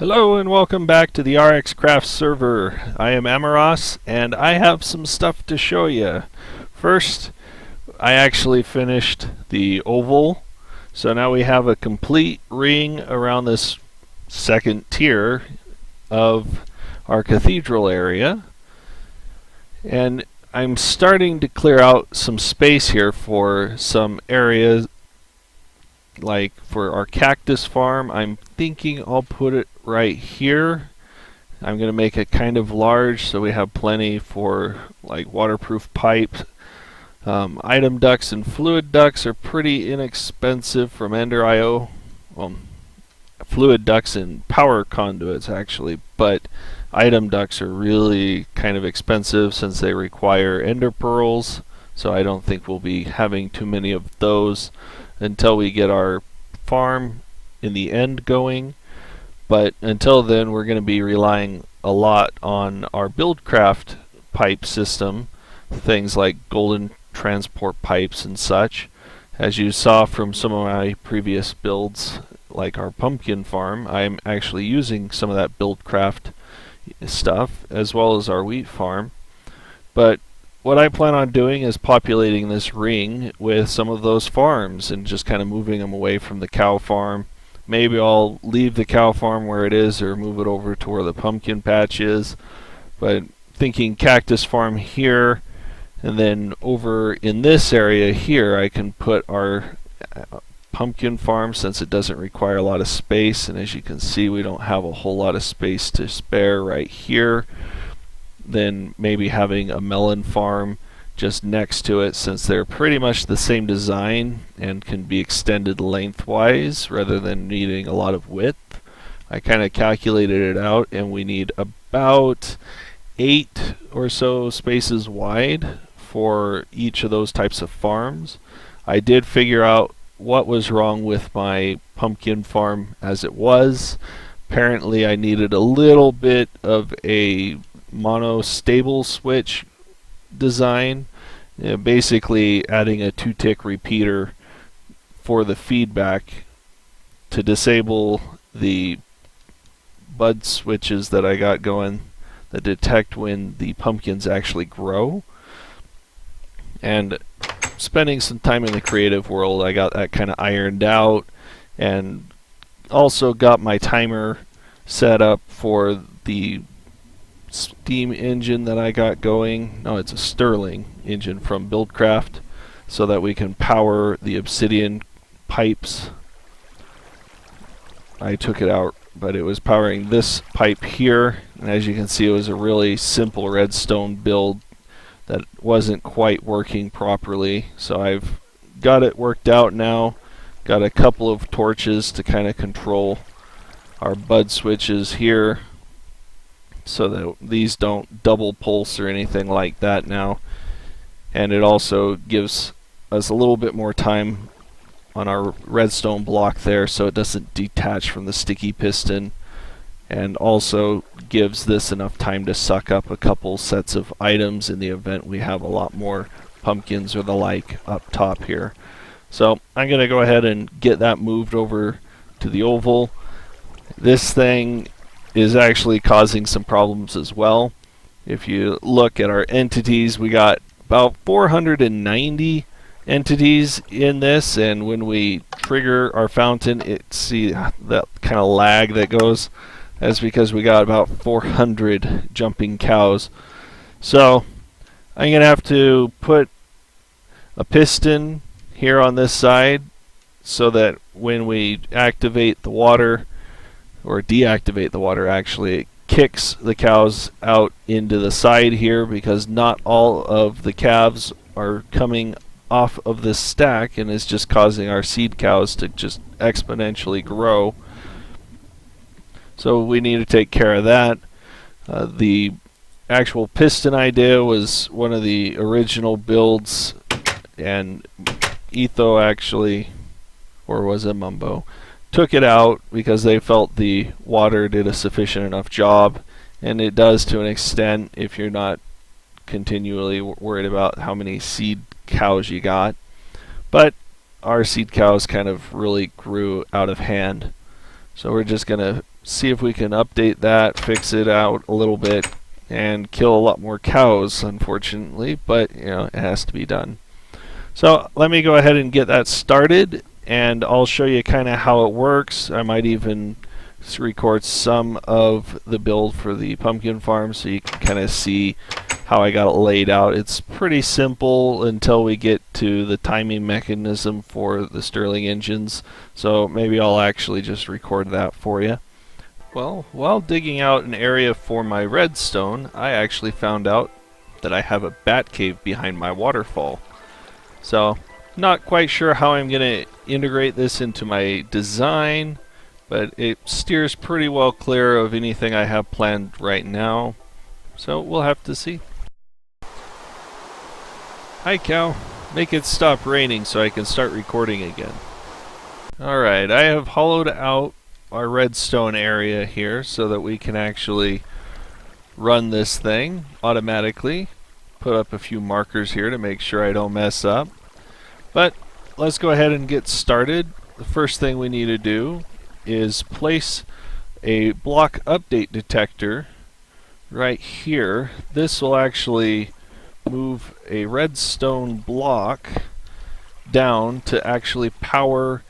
Hello and welcome back to the RxCraft server. I am Amaros and I have some stuff to show you. First, I actually finished the oval, so now we have a complete ring around this second tier of our cathedral area. And I'm starting to clear out some space here for some areas, like for our cactus farm. I'm thinking I'll put it right here. I'm going to make it kind of large so we have plenty for like waterproof pipes. Item ducts and fluid ducts are pretty inexpensive from Ender.io. Well, fluid ducts and power conduits actually, but item ducts are really kind of expensive since they require ender pearls, so I don't think we'll be having too many of those until we get our farm in the end going. But until then, we're going to be relying a lot on our BuildCraft pipe system, things like golden transport pipes and such. As you saw from some of my previous builds, like our pumpkin farm, I'm actually using some of that BuildCraft stuff, as well as our wheat farm. But what I plan on doing is populating this ring with some of those farms and just kind of moving them away from the cow farm. Maybe I'll leave the cow farm where it is or move it over to where the pumpkin patch is. But thinking cactus farm here, and then over in this area here I can put our pumpkin farm, since it doesn't require a lot of space, and as you can see we don't have a whole lot of space to spare right here. Then maybe having a melon farm just next to it, since they're pretty much the same design and can be extended lengthwise rather than needing a lot of width. I kind of calculated it out and we need about 8 or so spaces wide for each of those types of farms. I did figure out what was wrong with my pumpkin farm as it was. Apparently I needed a little bit of a mono-stable switch design, basically adding a 2-tick repeater for the feedback to disable the bud switches that I got going that detect when the pumpkins actually grow. And spending some time in the creative world, I got that kind of ironed out, and also got my timer set up for the steam engine that I got going. No, it's a Stirling engine from BuildCraft, so that we can power the obsidian pipes. I took it out, but it was powering this pipe here, and as you can see it was a really simple redstone build that wasn't quite working properly. So I've got it worked out now. Got a couple of torches to kind of control our bud switches here, so that these don't double pulse or anything like that now. And it also gives us a little bit more time on our redstone block there, so it doesn't detach from the sticky piston, and also gives this enough time to suck up a couple sets of items in the event we have a lot more pumpkins or the like up top here. So I'm going to go ahead and get that moved over to the oval. This thing is actually causing some problems as well. If you look at our entities, we got about 490 entities in this, and when we trigger our fountain, see that kind of lag that goes. That's because we got about 400 jumping cows. So I'm gonna have to put a piston here on this side so that when we activate the water, or deactivate the water actually, it kicks the cows out into the side here, because not all of the calves are coming off of this stack, and it's just causing our seed cows to just exponentially grow. So we need to take care of that. The actual piston idea was one of the original builds, and Etho actually, or was it Mumbo, took it out because they felt the water did a sufficient enough job, and it does to an extent if you're not continually worried about how many seed cows you got. But our seed cows kind of really grew out of hand, so we're just gonna see if we can update that, fix it out a little bit, and kill a lot more cows, unfortunately, but you know, it has to be done. So let me go ahead and get that started, and I'll show you kind of how it works. I might even record some of the build for the pumpkin farm so you can kind of see how I got it laid out. It's pretty simple until we get to the timing mechanism for the Stirling engines, so maybe I'll actually just record that for you. Well, while digging out an area for my redstone, I actually found out that I have a bat cave behind my waterfall. So, not quite sure how I'm going to integrate this into my design, but it steers pretty well clear of anything I have planned right now. So, we'll have to see. Hi cow, make it stop raining so I can start recording again. Alright, I have hollowed out our redstone area here so that we can actually run this thing automatically. Put up a few markers here to make sure I don't mess up. But let's go ahead and get started. The first thing we need to do is place a block update detector right here. This will actually move a redstone block down to actually power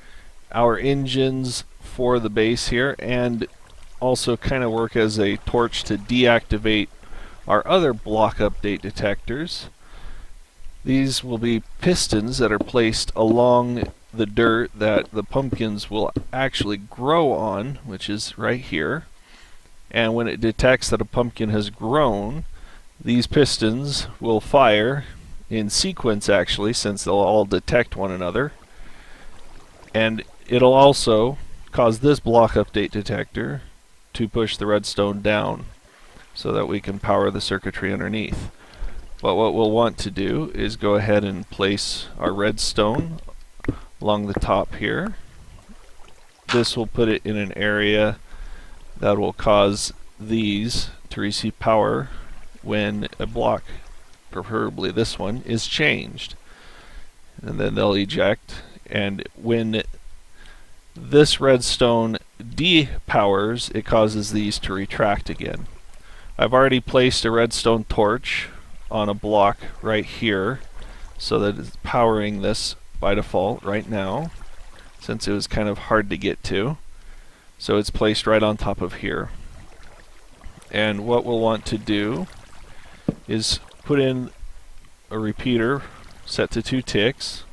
our engines for the base here, and also kind of work as a torch to deactivate our other block update detectors. These will be pistons that are placed along the dirt that the pumpkins will actually grow on, which is right here. And when it detects that a pumpkin has grown, these pistons will fire in sequence actually, since they'll all detect one another. And it'll also cause this block update detector to push the redstone down so that we can power the circuitry underneath. But what we'll want to do is go ahead and place our redstone along the top here. This will put it in an area that will cause these to receive power when a block, preferably this one, is changed. And then they'll eject, and when this redstone depowers, it causes these to retract again. I've already placed a redstone torch on a block right here so that it's powering this by default right now, since it was kind of hard to get to. So it's placed right on top of here. And what we'll want to do is put in a repeater set to 2 ticks,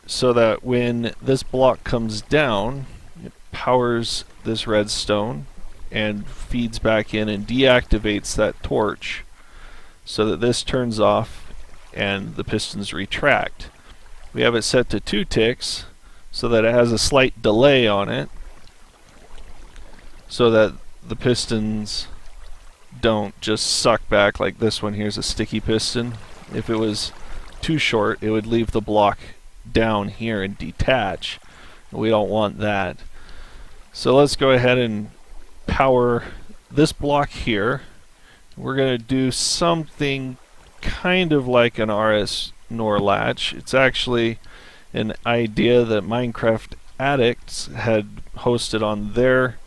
so that when this block comes down, it powers this redstone and feeds back in and deactivates that torch so that this turns off and the pistons retract. We have it set to 2 ticks so that it has a slight delay on it so that the pistons don't just suck back like this one. Here's a sticky piston. If it was too short, it would leave the block down here and detach. We don't want that. So let's go ahead and power this block here. We're going to do something kind of like an RS NOR latch. It's actually an idea that Minecraft Addicts had hosted on their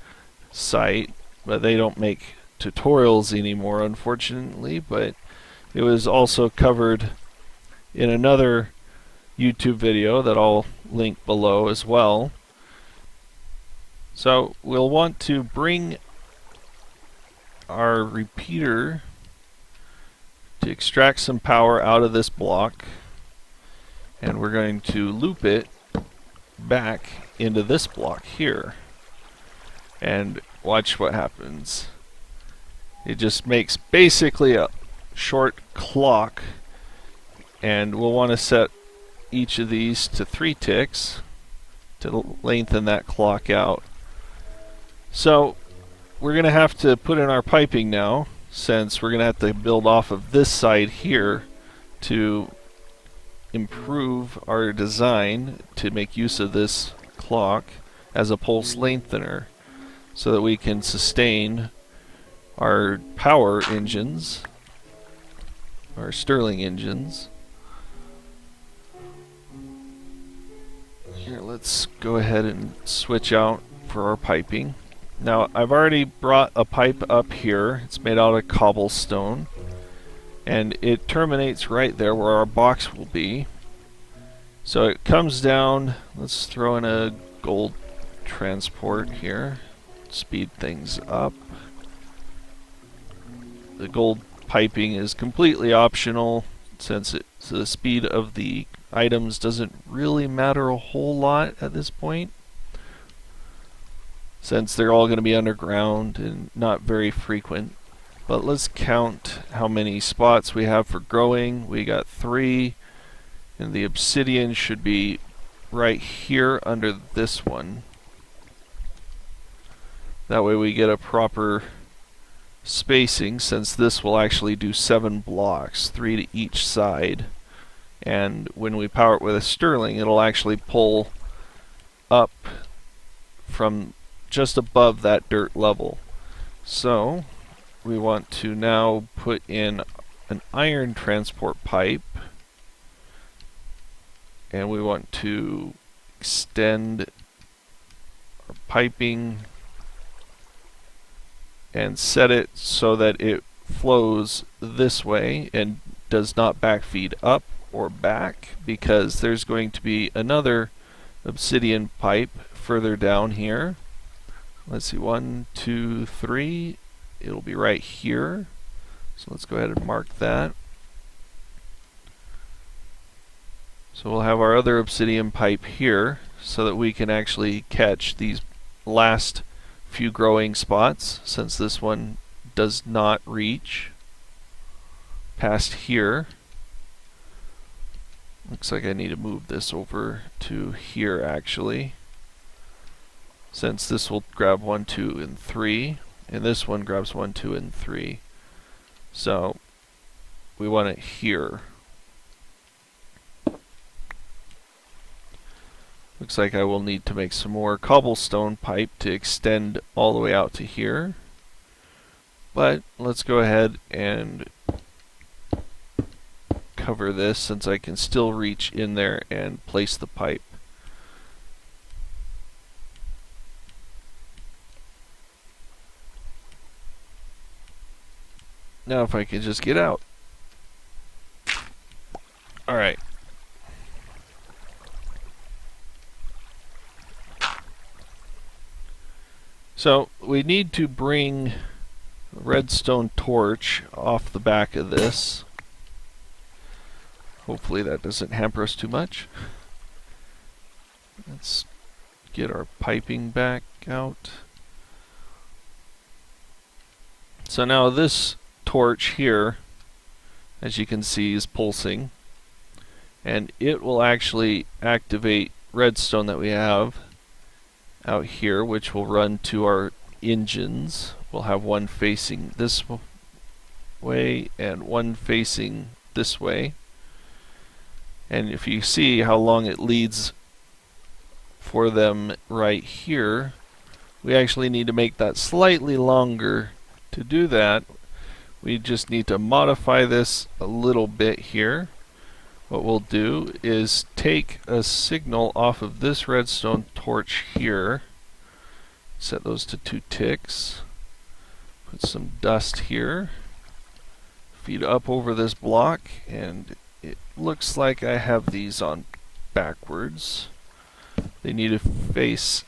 site, but they don't make tutorials anymore, unfortunately. But it was also covered in another YouTube video that I'll link below as well. So we'll want to bring our repeater to extract some power out of this block, and we're going to loop it back into this block here, and watch what happens. It just makes basically a short clock, and we'll want to set each of these to 3 ticks to lengthen that clock out. So we're going to have to put in our piping now, since we're going to have to build off of this side here to improve our design to make use of this clock as a pulse lengthener so that we can sustain our power engines, our Stirling engines. Here, let's go ahead and switch out for our piping. Now, I've already brought a pipe up here. It's made out of cobblestone, and it terminates right there where our box will be. So it comes down. Let's throw in a gold transport here. Speed things up. The gold piping is completely optional, since the speed of the items doesn't really matter a whole lot at this point, since they're all going to be underground and not very frequent. But let's count how many spots we have for growing. We got 3, and the obsidian should be right here under this one. That way we get a proper spacing, since this will actually do 7 blocks, 3 to each side. And when we power it with a sterling, it'll actually pull up from just above that dirt level. So we want to now put in an iron transport pipe, and we want to extend our piping and set it so that it flows this way and does not backfeed up or back, because there's going to be another obsidian pipe further down here. Let's see, 1, 2, 3. It'll be right here. So let's go ahead and mark that. So we'll have our other obsidian pipe here so that we can actually catch these last few growing spots, since this one does not reach past here. Looks like I need to move this over to here actually, since this will grab 1, 2, and 3, and this one grabs 1, 2, and 3. So we want it here. Looks like I will need to make some more cobblestone pipe to extend all the way out to here. But let's go ahead and cover this, since I can still reach in there and place the pipe. Now if I can just get out. Alright. So we need to bring a redstone torch off the back of this. Hopefully that doesn't hamper us too much. Let's get our piping back out. So now this torch here, as you can see, is pulsing, and it will actually activate redstone that we have out here, which will run to our engines. We'll have one facing this way and one facing this way. And if you see how long it leads for them right here, we actually need to make that slightly longer. To do that, we just need to modify this a little bit here. What we'll do is take a signal off of this redstone torch here, set those to 2 ticks, put some dust here, feed up over this block, and it looks like I have these on backwards. They need to face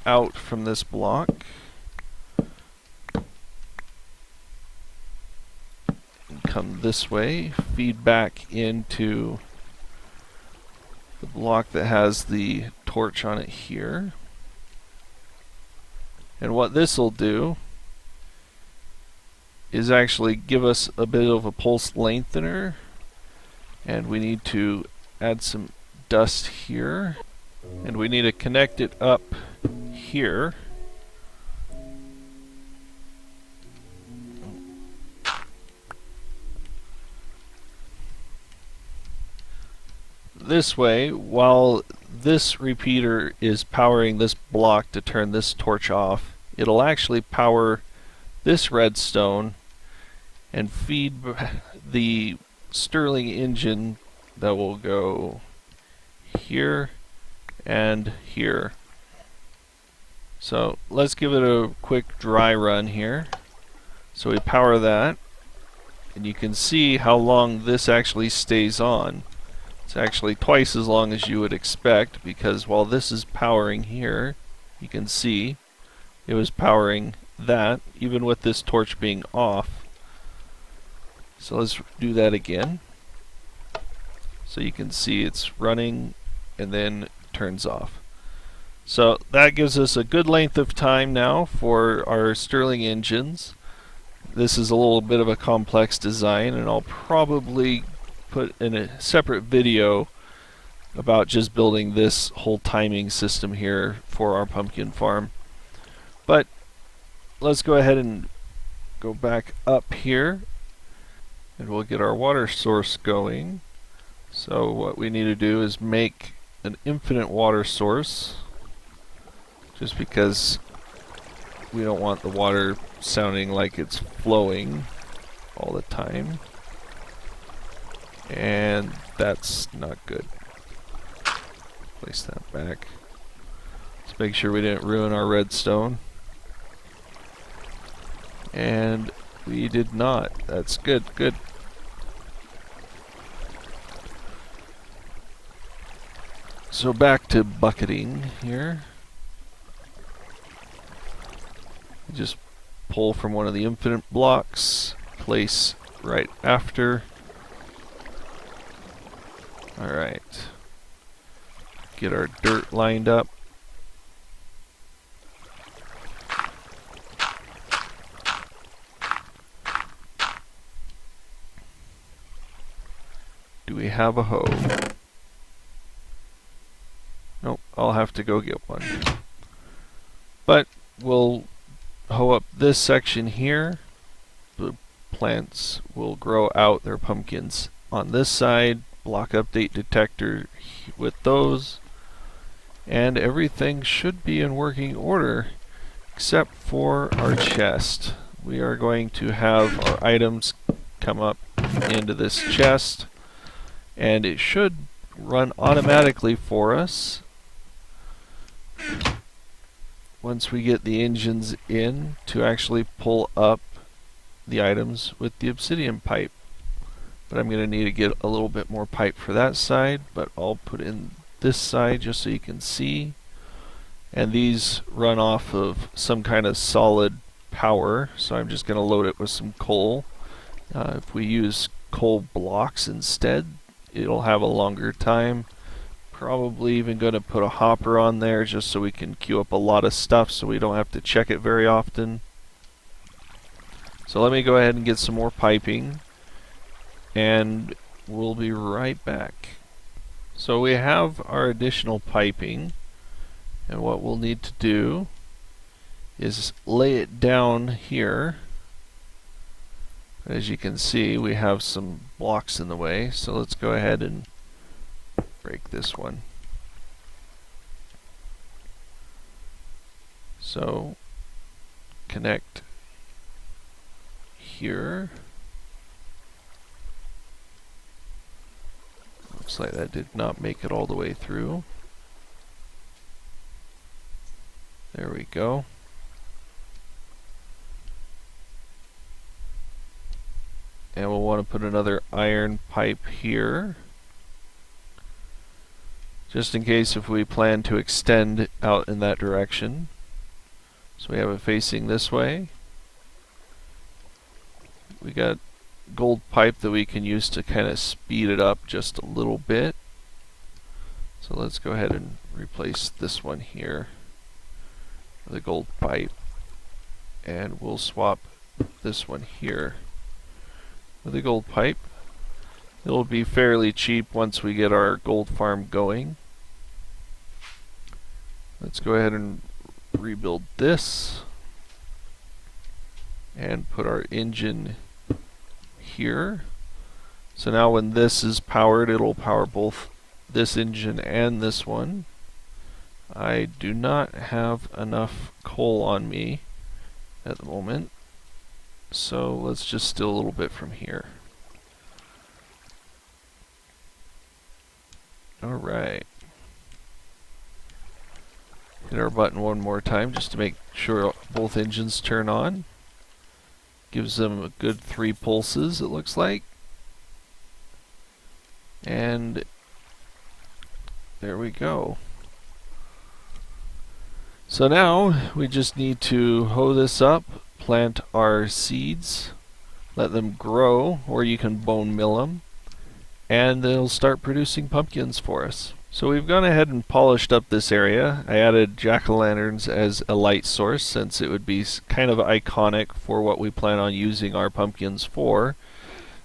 out from this block. Come this way, feed back into the block that has the torch on it here. And what this will do is actually give us a bit of a pulse lengthener, and we need to add some dust here, and we need to connect it up here. This way, while this repeater is powering this block to turn this torch off, it'll actually power this redstone and feed the Stirling engine that will go here and here. So let's give it a quick dry run here. So we power that, and you can see how long this actually stays on. It's actually twice as long as you would expect, because while this is powering here, you can see it was powering that, even with this torch being off. So let's do that again. So you can see it's running and then turns off. So that gives us a good length of time now for our Stirling engines. This is a little bit of a complex design, and I'll probably put in a separate video about just building this whole timing system here for our pumpkin farm. But let's go ahead and go back up here, and we'll get our water source going. So what we need to do is make an infinite water source, just because we don't want the water sounding like it's flowing all the time, and that's not good. Place that back. Let's make sure we didn't ruin our redstone, and we did not. That's good. So back to bucketing here. Just pull from one of the infinite blocks, place right after. Alright. Get our dirt lined up. Do we have a hoe? Nope, I'll have to go get one. But we'll hoe up this section here. The plants will grow out their pumpkins on this side. Block update detector with those. And everything should be in working order except for our chest. We are going to have our items come up into this chest, and it should run automatically for us once we get the engines in to actually pull up the items with the obsidian pipe. But I'm going to need to get a little bit more pipe for that side, but I'll put in this side just so you can see. And these run off of some kind of solid power, so I'm just going to load it with some coal. If we use coal blocks instead, it'll have a longer time. Probably even going to put a hopper on there just so we can queue up a lot of stuff so we don't have to check it very often. So let me go ahead and get some more piping, and we'll be right back. So we have our additional piping, and what we'll need to do is lay it down here. As you can see, we have some blocks in the way, so let's go ahead and break this one. So connect here. Looks like that did not make it all the way through. There we go. And we'll want to put another iron pipe here, just in case if we plan to extend out in that direction. So we have it facing this way. We got gold pipe that we can use to kind of speed it up just a little bit. So let's go ahead and replace this one here with a gold pipe, and we'll swap this one here with a gold pipe. It'll be fairly cheap once we get our gold farm going. Let's go ahead and rebuild this and put our engine here. So now when this is powered, it'll power both this engine and this one. I do not have enough coal on me at the moment, so let's just steal a little bit from here. Alright. Hit our button one more time just to make sure both engines turn on. Gives them a good 3 pulses, it looks like. And there we go. So now we just need to hoe this up, plant our seeds, let them grow, or you can bone mill them, and they'll start producing pumpkins for us. So we've gone ahead and polished up this area. I added jack-o'-lanterns as a light source since it would be kind of iconic for what we plan on using our pumpkins for.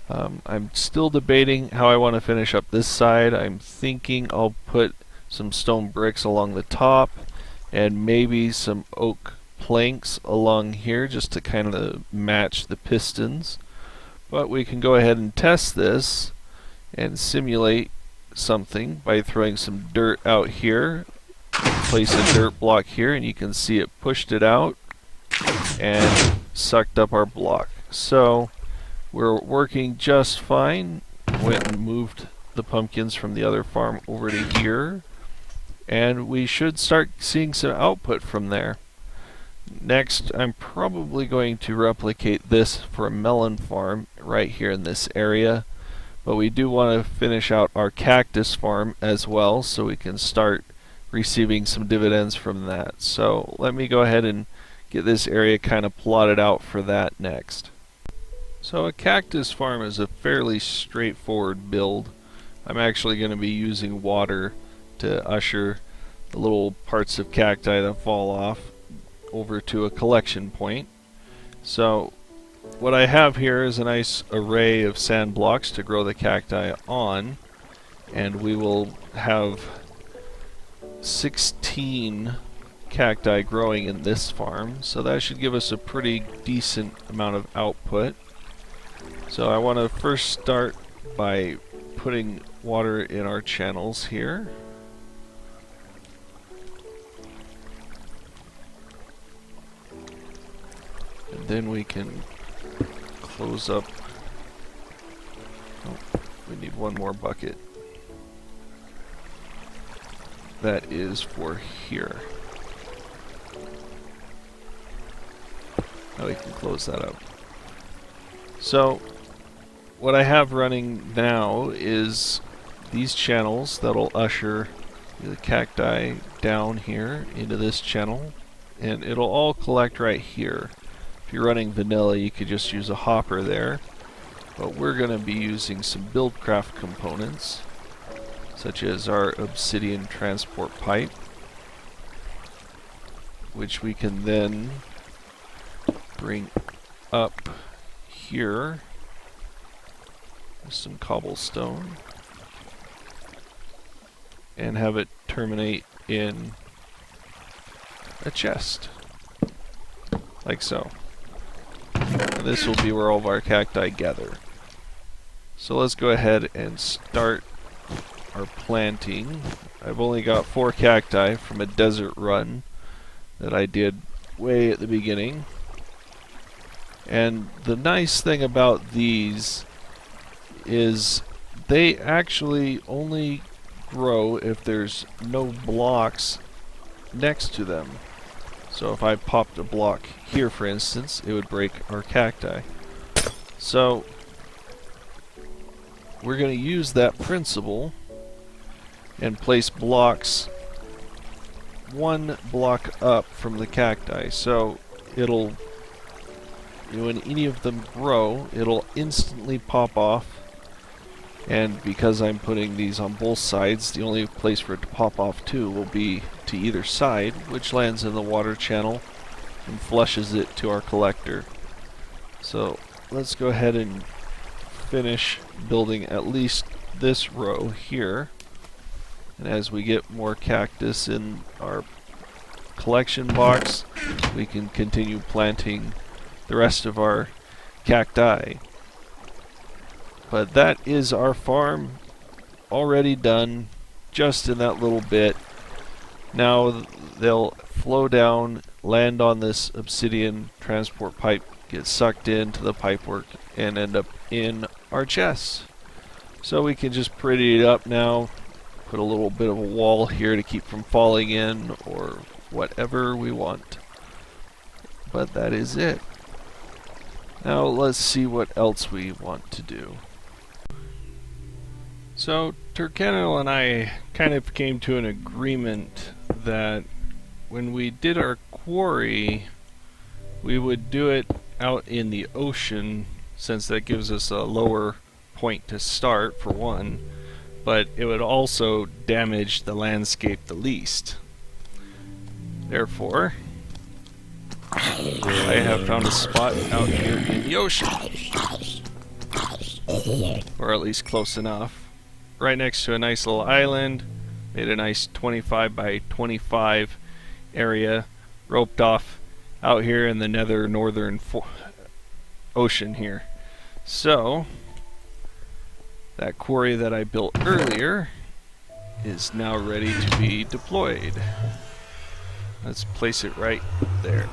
I'm still debating how I want to finish up this side. I'm thinking I'll put some stone bricks along the top and maybe some oak planks along here just to kind of match the pistons. But we can go ahead and test this and simulate something by throwing some dirt out here. Place a dirt block here and you can see it pushed it out and sucked up our block. So we're working just fine. Went and moved the pumpkins from the other farm over to here, and we should start seeing some output from there. Next, I'm probably going to replicate this for a melon farm right here in this area, but we do want to finish out our cactus farm as well so we can start receiving some dividends from that. So let me go ahead and get this area kind of plotted out for that next. So a cactus farm is a fairly straightforward build. I'm actually going to be using water to usher the little parts of cacti that fall off over to a collection point. So what I have here is a nice array of sand blocks to grow the cacti on, and we will have 16 cacti growing in this farm, so that should give us a pretty decent amount of output. So I want to first start by putting water in our channels here. And then we can close up. Oh, we need one more bucket. That is for here. Now we can close that up. So what I have running now is these channels that'll usher the cacti down here into this channel, and it'll all collect right here. If you're running vanilla, you could just use a hopper there, but we're going to be using some BuildCraft components, such as our obsidian transport pipe, which we can then bring up here with some cobblestone and have it terminate in a chest, like so. And this will be where all of our cacti gather. So let's go ahead and start our planting. I've only got 4 cacti from a desert run that I did way at the beginning. And the nice thing about these is they actually only grow if there's no blocks next to them. So if I popped a block here, for instance, it would break our cacti. So we're going to use that principle and place blocks 1 block up from the cacti. So it'll, when any of them grow, it'll instantly pop off. And because I'm putting these on both sides, the only place for it to pop off to will be to either side, which lands in the water channel and flushes it to our collector. So let's go ahead and finish building at least this row here. And as we get more cactus in our collection box, we can continue planting the rest of our cacti. But that is our farm already done, just in that little bit. Now they'll flow down, land on this obsidian transport pipe, get sucked into the pipework, and end up in our chests. So we can just pretty it up now, put a little bit of a wall here to keep from falling in, or whatever we want. But that is it. Now let's see what else we want to do. So Turcanil and I kind of came to an agreement that when we did our quarry, we would do it out in the ocean, since that gives us a lower point to start for one, but it would also damage the landscape the least. Therefore, I have found a spot out here in the ocean, or at least close enough, right next to a nice little island. Made a nice 25 by 25 area, roped off out here in the northern ocean here. So that quarry that I built earlier is now ready to be deployed. Let's place it right there.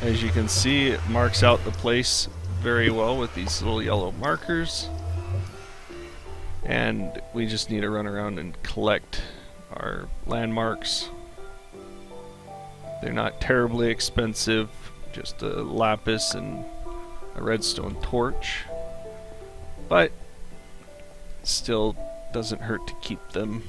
As you can see, it marks out the place very well with these little yellow markers. And we just need to run around and collect our landmarks. They're not terribly expensive, just a lapis and a redstone torch. But still doesn't hurt to keep them.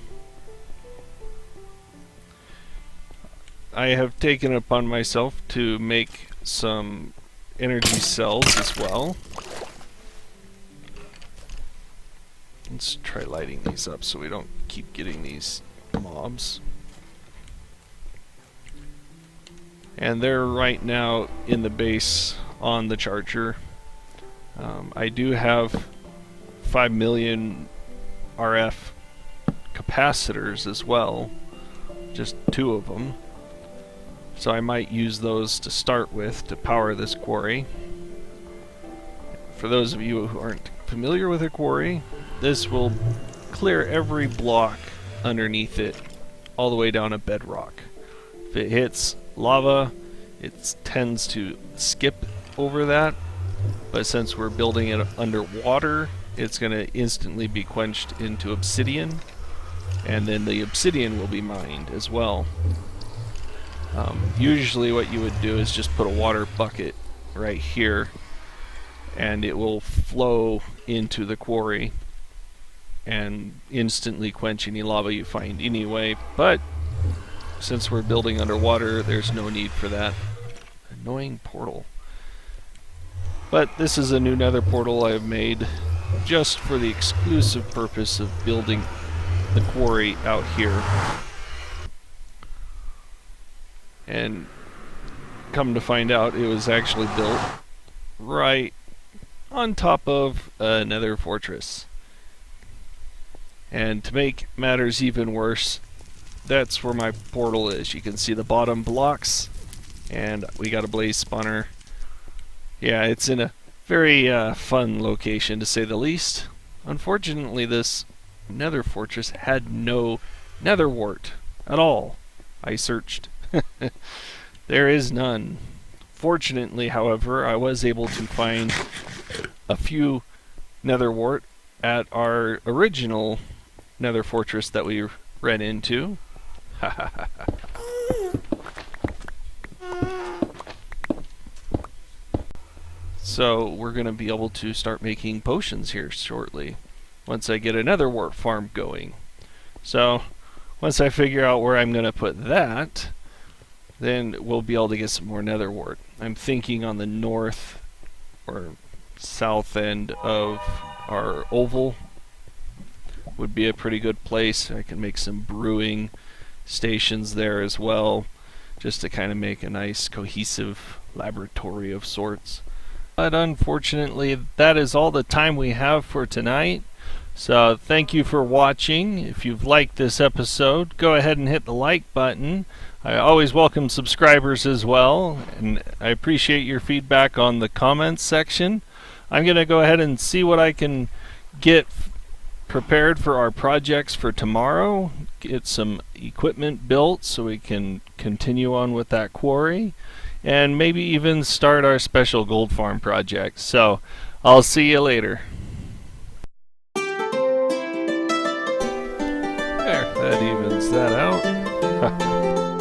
I have taken it upon myself to make some energy cells as well. Let's try lighting these up so we don't keep getting these mobs. And they're right now in the base on the charger. I do have 5 million RF capacitors as well, just 2 of them. So I might use those to start with to power this quarry. For those of you who aren't familiar with a quarry, this will clear every block underneath it all the way down to bedrock. If it hits lava, it tends to skip over that, but since we're building it underwater, it's going to instantly be quenched into obsidian, and then the obsidian will be mined as well. Usually what you would do is just put a water bucket right here, and it will flow into the quarry and instantly quench any lava you find anyway, but since we're building underwater, there's no need for that. Annoying portal. But this is a new nether portal I've made just for the exclusive purpose of building the quarry out here. And come to find out, it was actually built right on top of a nether fortress. And to make matters even worse, that's where my portal is. You can see the bottom blocks, and we got a blaze spawner. Yeah, it's in a very fun location, to say the least. Unfortunately, this nether fortress had no nether wart at all. I searched. There is none. Fortunately, however, I was able to find a few nether wart at our original nether fortress that we ran into. So we're going to be able to start making potions here shortly, once I get another wart farm going. So once I figure out where I'm going to put that, then we'll be able to get some more nether wart. I'm thinking on the north or south end of our oval would be a pretty good place. I can make some brewing stations there as well, just to kind of make a nice cohesive laboratory of sorts. But unfortunately, that is all the time we have for tonight. So thank you for watching. If you've liked this episode, go ahead and hit the like button. I always welcome subscribers as well, and I appreciate your feedback on the comments section. I'm going to go ahead and see what I can get prepared for our projects for tomorrow, get some equipment built so we can continue on with that quarry, and maybe even start our special gold farm project. So I'll see you later. There, that evens that out.